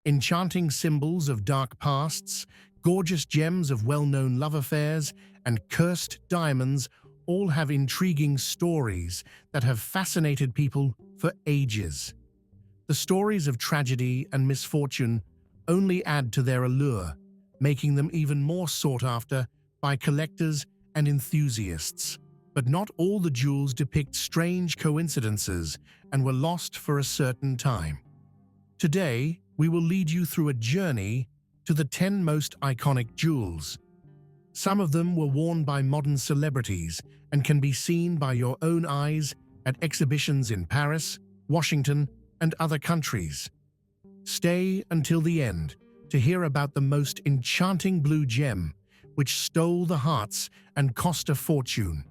Enchanting symbols of dark pasts, gorgeous gems of well-known love affairs, and cursed diamonds all have intriguing stories that have fascinated people for ages. The stories of tragedy and misfortune only add to their allure, making them even more sought after by collectors and enthusiasts. But not all the jewels depict strange coincidences and were lost for a certain time. Today, we will lead you through a journey to the 10 most iconic jewels. Some of them were worn by modern celebrities and can be seen by your own eyes at exhibitions in Paris, Washington, and other countries. Stay until the end to hear about the most enchanting blue gem, which stole the hearts and cost a fortune.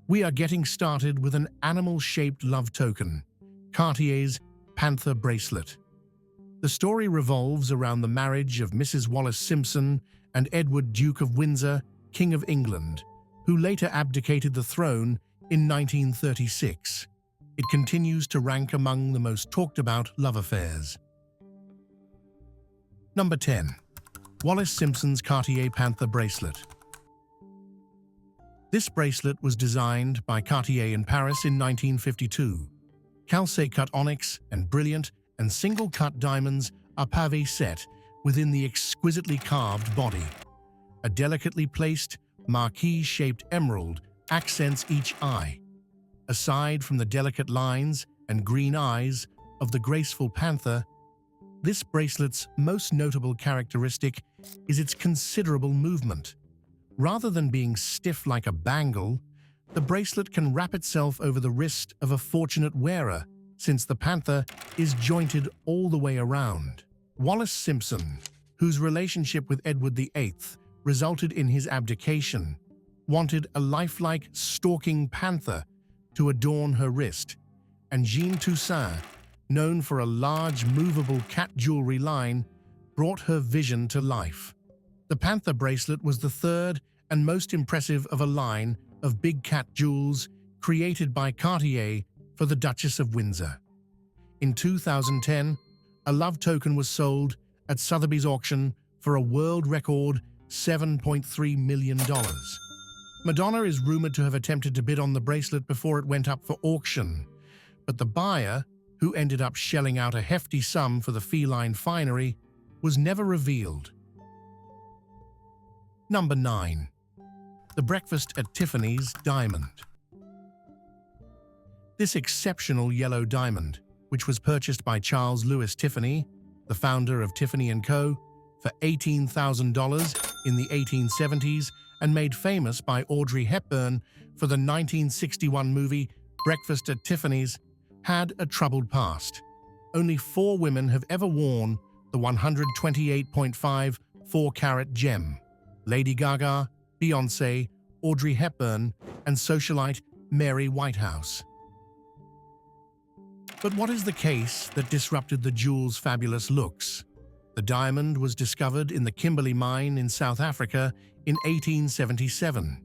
We are getting started with an animal-shaped love token, Cartier's Panther Bracelet. The story revolves around the marriage of Mrs. Wallis Simpson and Edward, Duke of Windsor, King of England, who later abdicated the throne in 1936. It continues to rank among the most talked-about love affairs. Number 10. Wallis Simpson's Cartier Panther Bracelet. This bracelet was designed by Cartier in Paris in 1952. Calcite-cut onyx and brilliant and single-cut diamonds are pavé set within the exquisitely carved body. A delicately placed, marquise-shaped emerald accents each eye. Aside from the delicate lines and green eyes of the graceful panther, this bracelet's most notable characteristic is its considerable movement. Rather than being stiff like a bangle, the bracelet can wrap itself over the wrist of a fortunate wearer, since the panther is jointed all the way around. Wallis Simpson, whose relationship with Edward VIII resulted in his abdication, wanted a lifelike stalking panther to adorn her wrist, and Jean Toussaint, known for a large movable cat jewelry line, brought her vision to life. The Panther bracelet was the third and most impressive of a line of big cat jewels created by Cartier for the Duchess of Windsor. In 2010, a love token was sold at Sotheby's auction for a world record $7.3 million. Madonna is rumored to have attempted to bid on the bracelet before it went up for auction, but the buyer, who ended up shelling out a hefty sum for the feline finery, was never revealed. Number 9. The Breakfast at Tiffanys Diamond. This exceptional yellow diamond, which was purchased by Charles Louis Tiffany, the founder of Tiffany & Co., for $18,000 in the 1870s and made famous by Audrey Hepburn for the 1961 movie Breakfast at Tiffany's, had a troubled past. Only 4 women have ever worn the 128.5 4-carat gem: Lady Gaga, Beyoncé, Audrey Hepburn, and socialite Mary Whitehouse. But what is the case that disrupted the jewel's fabulous looks? The diamond was discovered in the Kimberley mine in South Africa in 1877.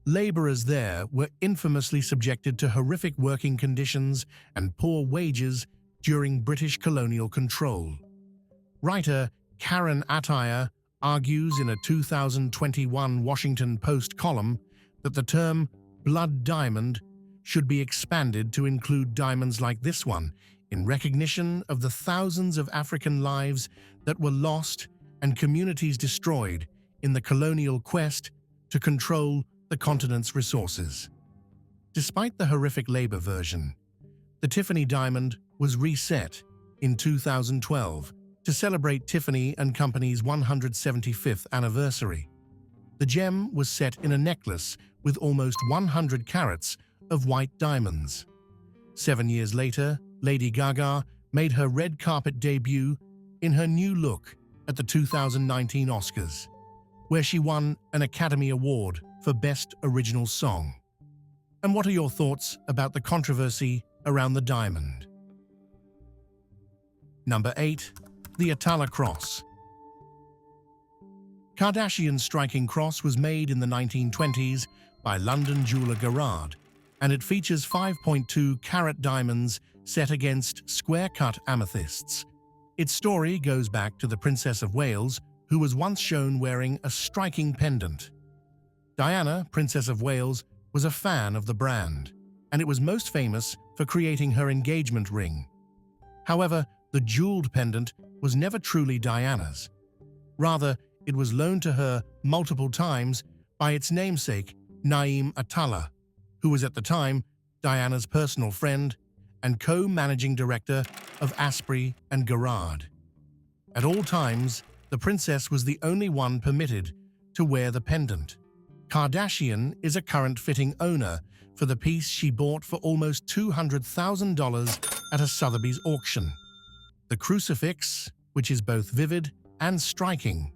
Laborers there were infamously subjected to horrific working conditions and poor wages during British colonial control. Writer Karen Attiah argues in a 2021 Washington Post column that the term blood diamond should be expanded to include diamonds like this one, in recognition of the thousands of African lives that were lost and communities destroyed in the colonial quest to control the continent's resources. Despite the horrific labor version, the Tiffany diamond was reset in 2012 to celebrate Tiffany & Company's 175th anniversary. The gem was set in a necklace with almost 100 carats of white diamonds. 7 years later, Lady Gaga made her red carpet debut in her new look at the 2019 Oscars, where she won an Academy Award for Best Original Song. And what are your thoughts about the controversy around the diamond? Number 8. The Atala Cross. Kardashian's striking cross was made in the 1920s by London jeweler Gerard, and it features 5.2 carat diamonds set against square-cut amethysts. Its story goes back to the Princess of Wales, who was once shown wearing a striking pendant. Diana, Princess of Wales, was a fan of the brand, and it was most famous for creating her engagement ring. However, the jeweled pendant was never truly Diana's. Rather, it was loaned to her multiple times by its namesake, Naim Atala, who was at the time Diana's personal friend and co-managing director of Asprey and Gerard. At all times, the princess was the only one permitted to wear the pendant. Kardashian is a current fitting owner for the piece she bought for almost $200,000 at a Sotheby's auction. The crucifix, which is both vivid and striking,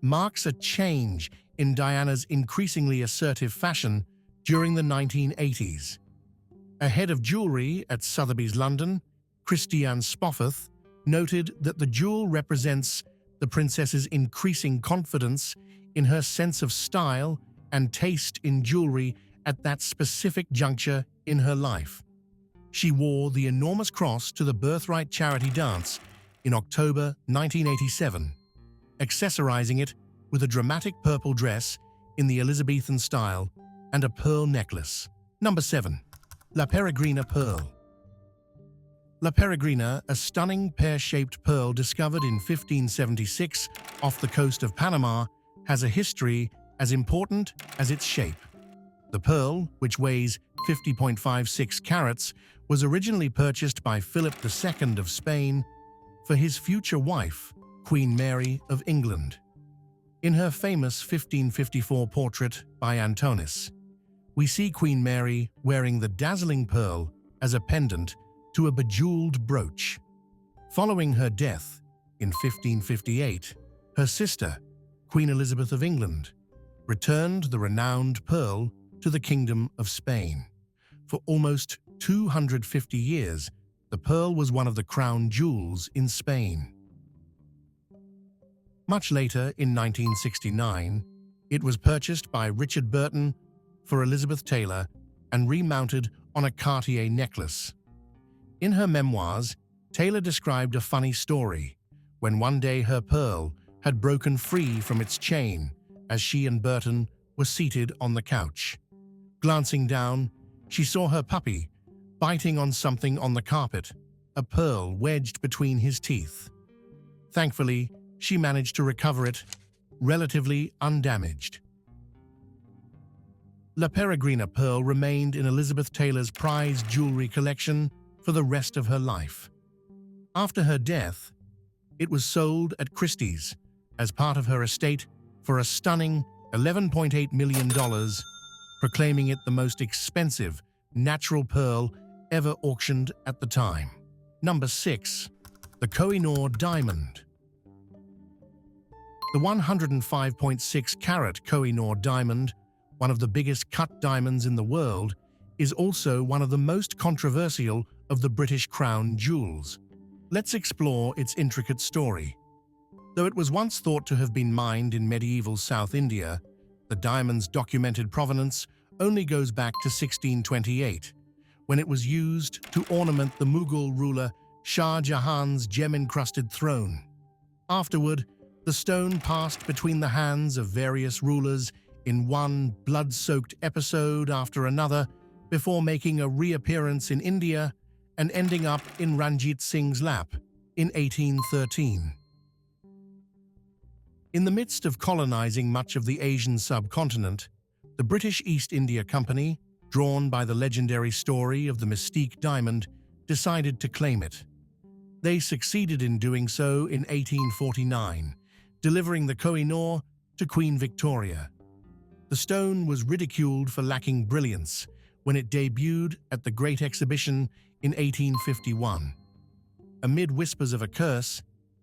marks a change in Diana's increasingly assertive fashion during the 1980s. A head of jewelry at Sotheby's London, Christiane Spofford, noted that the jewel represents the princess's increasing confidence in her sense of style and taste in jewelry at that specific juncture in her life. She wore the enormous cross to the Birthright charity dance in October 1987, accessorizing it with a dramatic purple dress in the Elizabethan style and a pearl necklace. Number 7. La Peregrina Pearl. La Peregrina, a stunning pear-shaped pearl discovered in 1576 off the coast of Panama, has a history as important as its shape. The pearl, which weighs 50.56 carats, was originally purchased by Philip II of Spain for his future wife, Queen Mary of England. In her famous 1554 portrait by Antoinettes, we see Queen Mary wearing the dazzling pearl as a pendant to a bejeweled brooch. Following her death in 1558, her sister, Queen Elizabeth of England, returned the renowned pearl to the Kingdom of Spain. For almost 250 years, the pearl was one of the crown jewels in Spain. Much later, in 1969, it was purchased by Richard Burton for Elizabeth Taylor and remounted on a Cartier necklace. In her memoirs, Taylor described a funny story when one day her pearl had broken free from its chain as she and Burton were seated on the couch. Glancing down, she saw her puppy biting on something on the carpet, a pearl wedged between his teeth. Thankfully, she managed to recover it, relatively undamaged. La Peregrina Pearl remained in Elizabeth Taylor's prized jewelry collection for the rest of her life. After her death, it was sold at Christie's as part of her estate for a stunning $11.8 million, proclaiming it the most expensive natural pearl ever auctioned at the time. Number 6. The Koh-I-Noor Diamond. The 105.6-carat Koh-I-Noor diamond, one of the biggest cut diamonds in the world, is also one of the most controversial of the British crown jewels. Let's explore its intricate story. Though it was once thought to have been mined in medieval South India, the diamond's documented provenance only goes back to 1628, when it was used to ornament the Mughal ruler Shah Jahan's gem-encrusted throne. Afterward, the stone passed between the hands of various rulers in one blood-soaked episode after another, before making a reappearance in India and ending up in Ranjit Singh's lap in 1813. In the midst of colonizing much of the Asian subcontinent, the British East India Company, drawn by the legendary story of the Mystique diamond, decided to claim it. They succeeded in doing so in 1849, delivering the Koh-I-Noor to Queen Victoria. The stone was ridiculed for lacking brilliance when it debuted at the Great Exhibition in 1851. Amid whispers of a curse,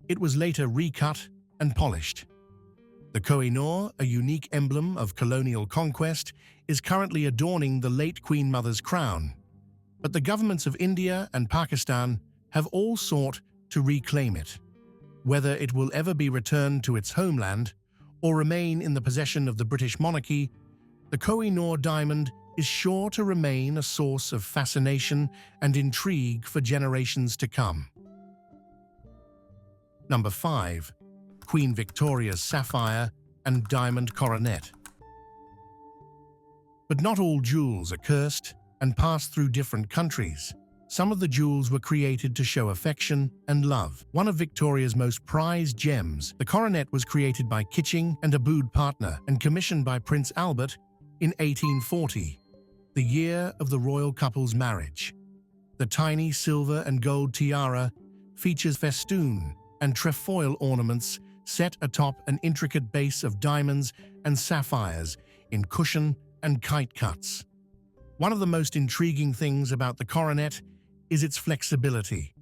it was later recut and polished. The Koh-I-Noor, a unique emblem of colonial conquest, is currently adorning the late Queen Mother's crown. But the governments of India and Pakistan have all sought to reclaim it. Whether it will ever be returned to its homeland or remain in the possession of the British monarchy, the Koh-I-Noor diamond is sure to remain a source of fascination and intrigue for generations to come. Number 5. Queen Victoria's Sapphire and Diamond Coronet. But not all jewels are cursed and pass through different countries. Some of the jewels were created to show affection and love. One of Victoria's most prized gems, the coronet, was created by Kitching and Abood partner and commissioned by Prince Albert in 1840, the year of the royal couple's marriage. The tiny silver and gold tiara features festoon and trefoil ornaments set atop an intricate base of diamonds and sapphires in cushion and kite cuts. One of the most intriguing things about the coronet is its flexibility.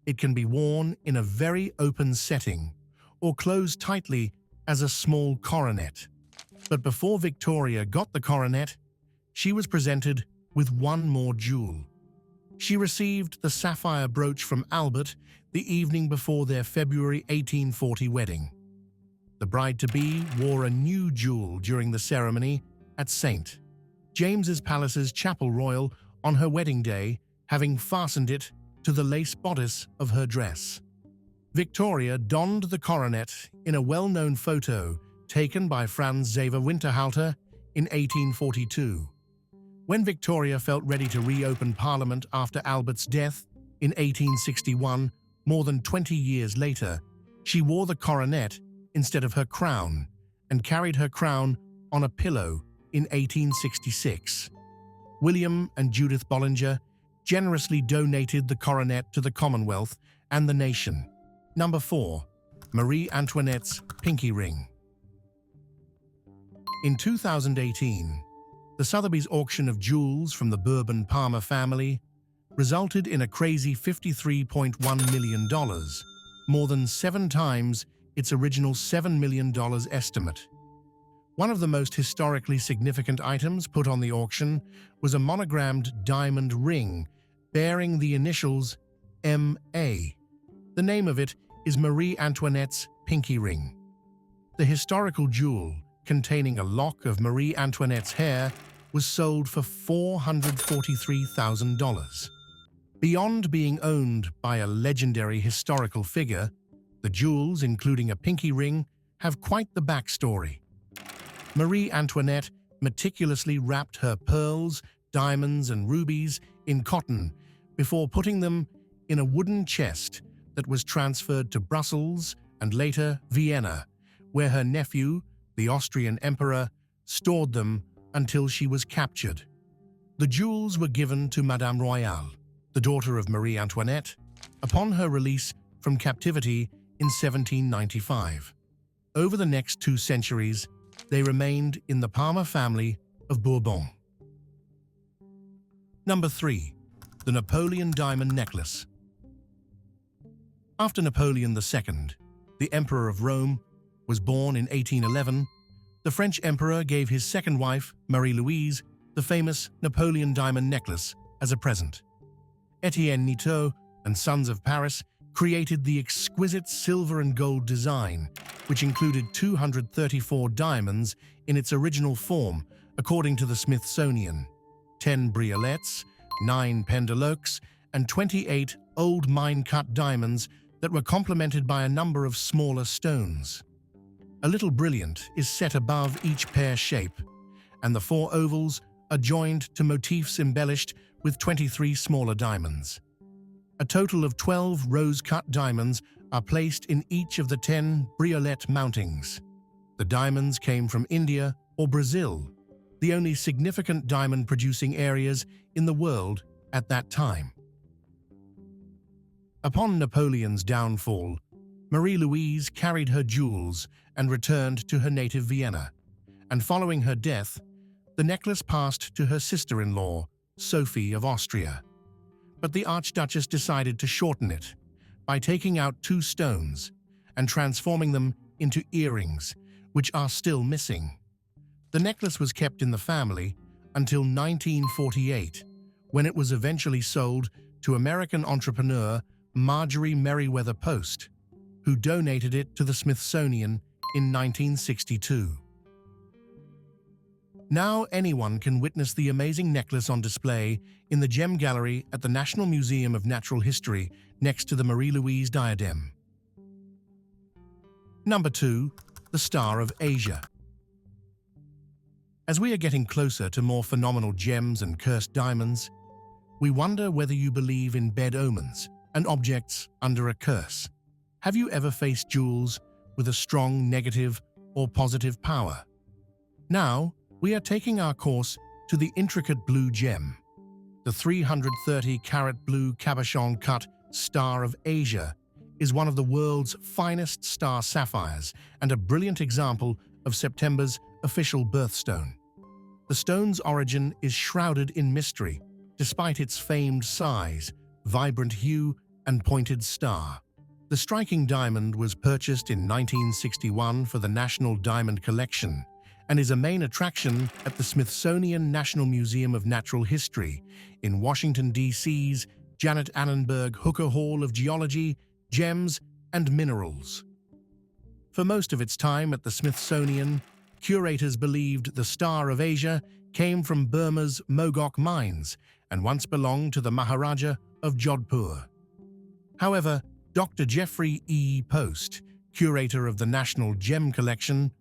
It can be worn in a very open setting or closed tightly as a small coronet. But before Victoria got the coronet, she was presented with one more jewel. She received the sapphire brooch from Albert the evening before their February 1840 wedding. The bride-to-be wore a new jewel during the ceremony at St. James's Palace's Chapel Royal on her wedding day, having fastened it to the lace bodice of her dress. Victoria donned the coronet in a well-known photo taken by Franz Xaver Winterhalter in 1842. When Victoria felt ready to reopen Parliament after Albert's death in 1861, more than 20 years later, she wore the coronet instead of her crown and carried her crown on a pillow in 1866. William and Judith Bollinger generously donated the coronet to the Commonwealth and the nation. Number 4. Marie Antoinette's pinky ring. In 2018, the Sotheby's auction of jewels from the Bourbon Palmer family resulted in a crazy $53.1 million, more than 7 times its original $7 million estimate. One of the most historically significant items put on the auction was a monogrammed diamond ring bearing the initials M.A. The name of it is Marie Antoinette's pinky ring. The historical jewel, containing a lock of Marie Antoinette's hair, was sold for $443,000. Beyond being owned by a legendary historical figure, the jewels, including a pinky ring, have quite the backstory. Marie Antoinette meticulously wrapped her pearls, diamonds, and rubies in cotton before putting them in a wooden chest that was transferred to Brussels and later Vienna, where her nephew, the Austrian emperor, stored them until she was captured. The jewels were given to Madame Royale, the daughter of Marie Antoinette, upon her release from captivity in 1795. Over the next 2 centuries, they remained in the Palmer family of Bourbon. Number 3. The Napoleon Diamond Necklace. After Napoleon II, the Emperor of Rome, was born in 1811, the French emperor gave his second wife, Marie-Louise, the famous Napoleon diamond necklace as a present. Etienne Nitto and Sons of Paris created the exquisite silver and gold design, which included 234 diamonds in its original form, according to the Smithsonian, 10 briolets, 9 pendeloques, and 28 old mine-cut diamonds that were complemented by a number of smaller stones. A little brilliant is set above each pear shape, and the 4 ovals are joined to motifs embellished with 23 smaller diamonds. A total of 12 rose-cut diamonds are placed in each of the 10 briolet mountings. The diamonds came from India or Brazil, the only significant diamond-producing areas in the world at that time. Upon Napoleon's downfall, Marie-Louise carried her jewels and returned to her native Vienna, and following her death, the necklace passed to her sister-in-law, Sophie of Austria. But the Archduchess decided to shorten it by taking out 2 stones and transforming them into earrings, which are still missing. The necklace was kept in the family until 1948, when it was eventually sold to American entrepreneur Marjorie Merriweather Post, who donated it to the Smithsonian in 1962. Now anyone can witness the amazing necklace on display in the Gem Gallery at the National Museum of Natural History next to the Marie-Louise diadem. Number 2. The Star of Asia. As we are getting closer to more phenomenal gems and cursed diamonds, we wonder whether you believe in bad omens and objects under a curse. Have you ever faced jewels with a strong negative or positive power? Now, we are taking our course to the intricate blue gem. The 330-carat blue cabochon-cut Star of Asia is one of the world's finest star sapphires and a brilliant example of September's official birthstone. The stone's origin is shrouded in mystery, despite its famed size, vibrant hue, and pointed star. The striking diamond was purchased in 1961 for the National Diamond Collection and is a main attraction at the Smithsonian National Museum of Natural History in Washington, D.C.'s Janet Annenberg Hooker Hall of Geology, Gems, and Minerals. For most of its time at the Smithsonian, curators believed the Star of Asia came from Burma's Mogok mines and once belonged to the Maharaja of Jodhpur. However, Dr. Jeffrey E. Post, curator of the National Gem Collection,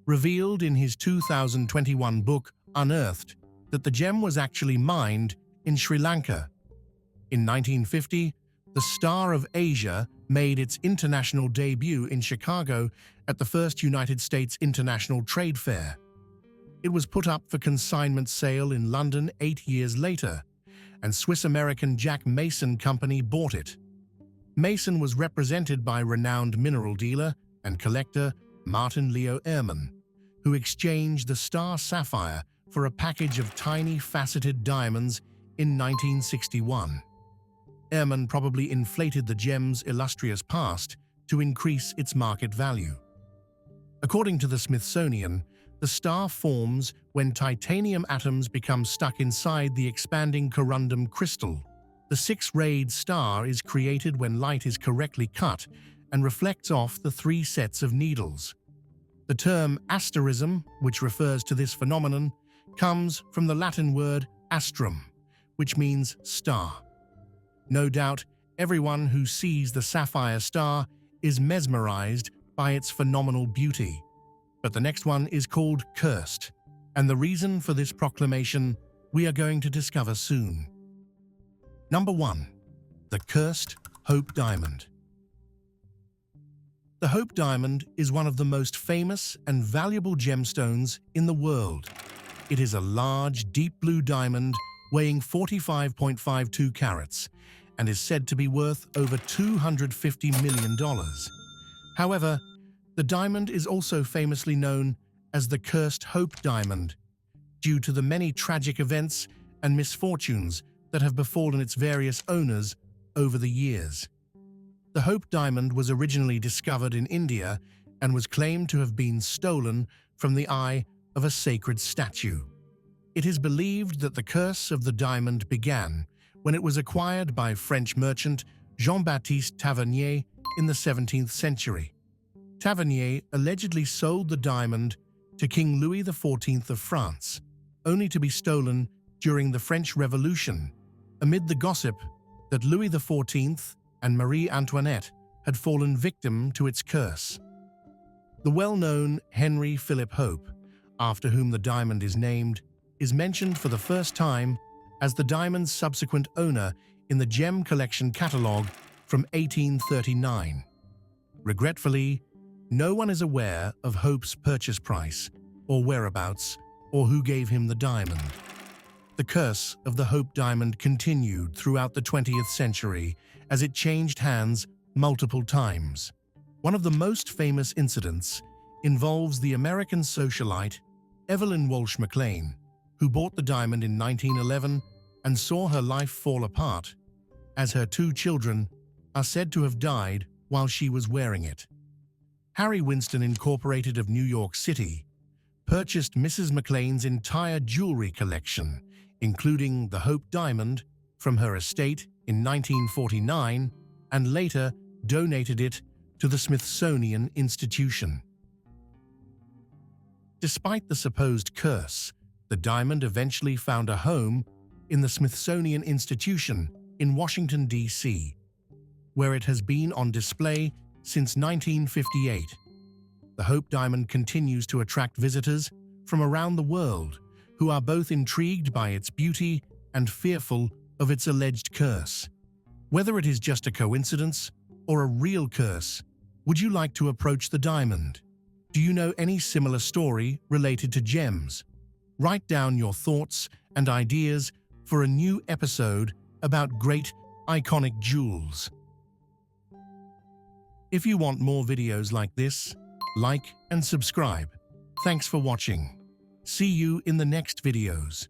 revealed in his 2021 book, Unearthed, that the gem was actually mined in Sri Lanka. In 1950, the Star of Asia made its international debut in Chicago at the first United States International Trade Fair. It was put up for consignment sale in London 8 years later, and Swiss-American Jack Mason Company bought it. Mason was represented by renowned mineral dealer and collector Martin Leo Ehrman, who exchanged the star sapphire for a package of tiny faceted diamonds in 1961. Ehrman probably inflated the gem's illustrious past to increase its market value. According to the Smithsonian, the star forms when titanium atoms become stuck inside the expanding corundum crystal. The six-rayed star is created when light is correctly cut and reflects off the 3 sets of needles. The term asterism, which refers to this phenomenon, comes from the Latin word astrum, which means star. No doubt, everyone who sees the sapphire star is mesmerized by its phenomenal beauty. But the next one is called cursed, and the reason for this proclamation we are going to discover soon. Number 1. The Cursed Hope Diamond. The Hope Diamond is one of the most famous and valuable gemstones in the world. It is a large, deep blue diamond weighing 45.52 carats and is said to be worth over $250 million. However, the diamond is also famously known as the Cursed Hope Diamond due to the many tragic events and misfortunes that have befallen its various owners over the years. The Hope Diamond was originally discovered in India and was claimed to have been stolen from the eye of a sacred statue. It is believed that the curse of the diamond began when it was acquired by French merchant Jean-Baptiste Tavernier in the 17th century. Tavernier allegedly sold the diamond to King Louis XIV of France, only to be stolen during the French Revolution, amid the gossip that Louis XIV and Marie Antoinette had fallen victim to its curse. The well-known Henry Philip Hope, after whom the diamond is named, is mentioned for the first time as the diamond's subsequent owner in the Gem Collection catalogue from 1839. Regretfully, no one is aware of Hope's purchase price, or whereabouts, or who gave him the diamond. The curse of the Hope Diamond continued throughout the 20th century as it changed hands multiple times. One of the most famous incidents involves the American socialite Evelyn Walsh McLean, who bought the diamond in 1911 and saw her life fall apart, as her 2 children are said to have died while she was wearing it. Harry Winston Incorporated of New York City purchased Mrs. McLean's entire jewelry collection, including the Hope Diamond, from her estate in 1949 and later donated it to the Smithsonian Institution. Despite the supposed curse, the diamond eventually found a home in the Smithsonian Institution in Washington, D.C., where it has been on display since 1958 the Hope Diamond continues to attract visitors from around the world who are both intrigued by its beauty and fearful of its alleged curse. Whether it is just a coincidence or a real curse, would you like to approach the diamond? Do you know any similar story related to gems? Write down your thoughts and ideas for a new episode about great, iconic jewels. If you want more videos like this, like and subscribe. Thanks for watching. See you in the next videos.